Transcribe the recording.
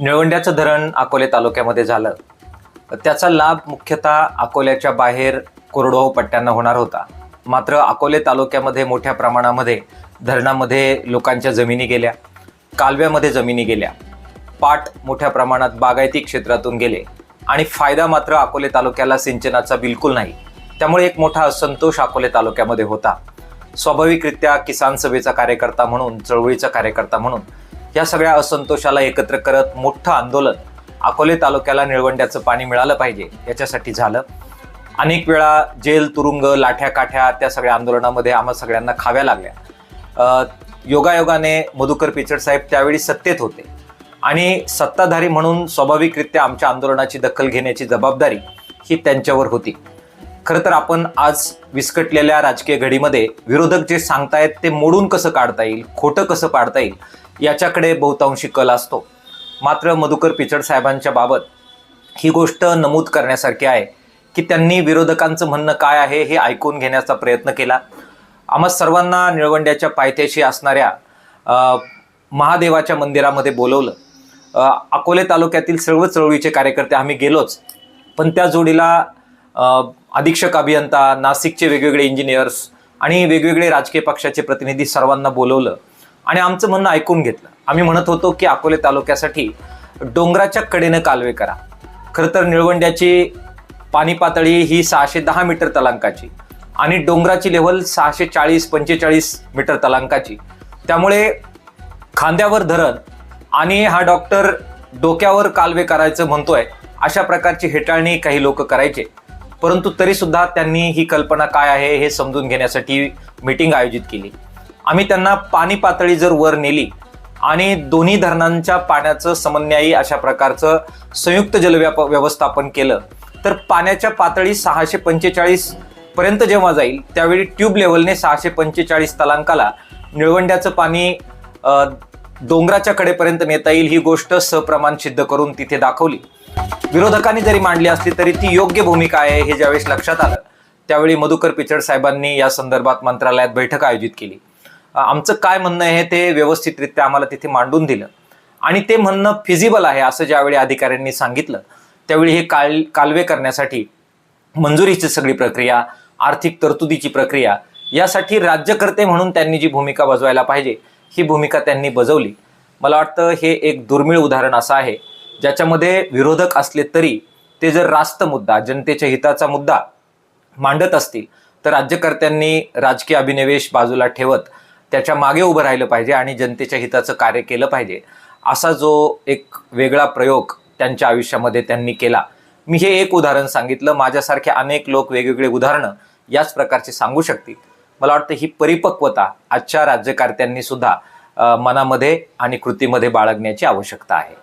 निळवंड्याचं धरण अकोले तालुक्यामध्ये झालं, त्याचा लाभ मुख्यतः अकोल्याच्या बाहेर कोरडवाहू पट्ट्यांना होणार होता. मात्र अकोले तालुक्यामध्ये मोठ्या प्रमाणामध्ये धरणामध्ये लोकांच्या जमिनी गेल्या, कालव्यामध्ये जमिनी गेल्या, पाट मोठ्या प्रमाणात बागायती क्षेत्रातून गेले आणि फायदा मात्र अकोले तालुक्याला सिंचनाचा बिलकुल नाही. त्यामुळे एक मोठा असंतोष अकोले तालुक्यामध्ये होता. स्वाभाविकरित्या किसान सभेचा कार्यकर्ता म्हणून, चळवळीचा कार्यकर्ता म्हणून या सगळ्या असंतोषाला एकत्र करत मोठं आंदोलन अकोले तालुक्याला निळवंड्याचं पाणी मिळालं पाहिजे याच्यासाठी झालं. अनेक वेळा जेल, तुरुंग, लाठ्या काठ्या त्या सगळ्या आंदोलनामध्ये आम्हा सगळ्यांना खाव्या लागल्या. योगायोगाने मधुकर पिचड साहेब त्यावेळी सत्तेत होते आणि सत्ताधारी म्हणून स्वाभाविकरित्या आमच्या आंदोलनाची दखल घेण्याची जबाबदारी ही त्यांच्यावर होती. खरं तर आपण आज विस्कटलेल्या राजकीय घडीमध्ये विरोधक जे सांगतायत ते मोडून कसं काढता येईल, खोटं कसं पाडता येईल याच्याकडे बहुतांशी कल असतो. मात्र मधुकर पिचड साहेबांच्या बाबत ही गोष्ट नमूद करण्यासारखी आहे की त्यांनी विरोधकांचं म्हणणं काय आहे हे ऐकून घेण्याचा प्रयत्न केला. आम्हा सर्वांना निळवंड्याच्या पायथ्याशी असणाऱ्या महादेवाच्या मंदिरामध्ये बोलवलं. अकोले तालुक्यातील सर्व चळवळीचे कार्यकर्ते आम्ही गेलोच, पण त्या जोडीला अधीक्षक अभियंता, नाशिकचे वेगवेगळे इंजिनियर्स आणि वेगवेगळे राजकीय पक्षाचे प्रतिनिधी सर्वांना बोलवलं आणि आमचं म्हणणं ऐकून घेतलं. आम्ही म्हणत होतो की अकोले तालुक्यासाठी डोंगराच्या कडेनं कालवे करा. खरं तर निळवंड्याची पाणी पातळी ही 610 मीटर तलांकाची आणि डोंगराची लेव्हल 640-45 मीटर तलांकाची. त्यामुळे खांद्यावर धरण आणि हा डॉक्टर डोक्यावर कालवे करायचं म्हणतोय अशा प्रकारची हेटाळणी काही लोक करायचे. परंतु तरी सुद्धा त्यांनी ही कल्पना काय आहे हे समजून घेण्यासाठी मीटिंग आयोजित केली. आम्ही त्यांना पाणी पातळी जर वर नेली आणि दोन्ही धरणांच्या पाण्याचं समन्वयी अशा प्रकारचं संयुक्त व्यवस्थापन केलं तर पाण्याच्या पातळी 645 पर्यंत जेव्हा जाईल त्यावेळी ट्यूब लेव्हलने 645 तलांकाला निळवंड्याचं पाणी डोंगराच्या कडेपर्यंत नेता येईल ही गोष्ट सप्रमाण सिद्ध करून तिथे दाखवली. विरोधकांनी जरी मांडली असली तरी ती योग्य भूमिका आहे हे ज्यावेळेस लक्षात आलं त्यावेळी मधुकर पिचड साहेबांनी या संदर्भात मंत्रालयात बैठक आयोजित केली. आमचं काय म्हणणं आहे ते व्यवस्थितरित्या आम्हाला तिथे मांडून दिलं आणि ते म्हणणं फिजिबल आहे असं ज्यावेळी अधिकाऱ्यांनी सांगितलं त्यावेळी हे कालवे करण्यासाठी मंजुरीची सगळी प्रक्रिया, आर्थिक तरतुदीची प्रक्रिया यासाठी राज्यकर्ते म्हणून त्यांनी जी भूमिका बजवायला पाहिजे ही भूमिका त्यांनी बजावली. मला वाटतं हे एक दुर्मिळ उदाहरण असं आहे ज्याच्यामध्ये विरोधक असले तरी ते जर रास्त मुद्दा, जनतेच्या हिताचा मुद्दा मांडत असतील तर राज्यकर्त्यांनी राजकीय अभिनिवेश बाजूला ठेवत त्याच्या मागे उभं राहिलं पाहिजे आणि जनतेच्या हिताचं कार्य केलं पाहिजे. असा जो एक वेगळा प्रयोग त्यांच्या आयुष्यामध्ये त्यांनी केला. मी हे एक उदाहरण सांगितलं, माझ्यासारखे अनेक लोक वेगवेगळे उदाहरणं याच प्रकारचे सांगू शकतील. मला वाटतं ही परिपक्वता आजच्या राज्यकर्त्यांनी सुद्धा मनामध्ये आणि कृतीमध्ये बाळगण्याची आवश्यकता आहे.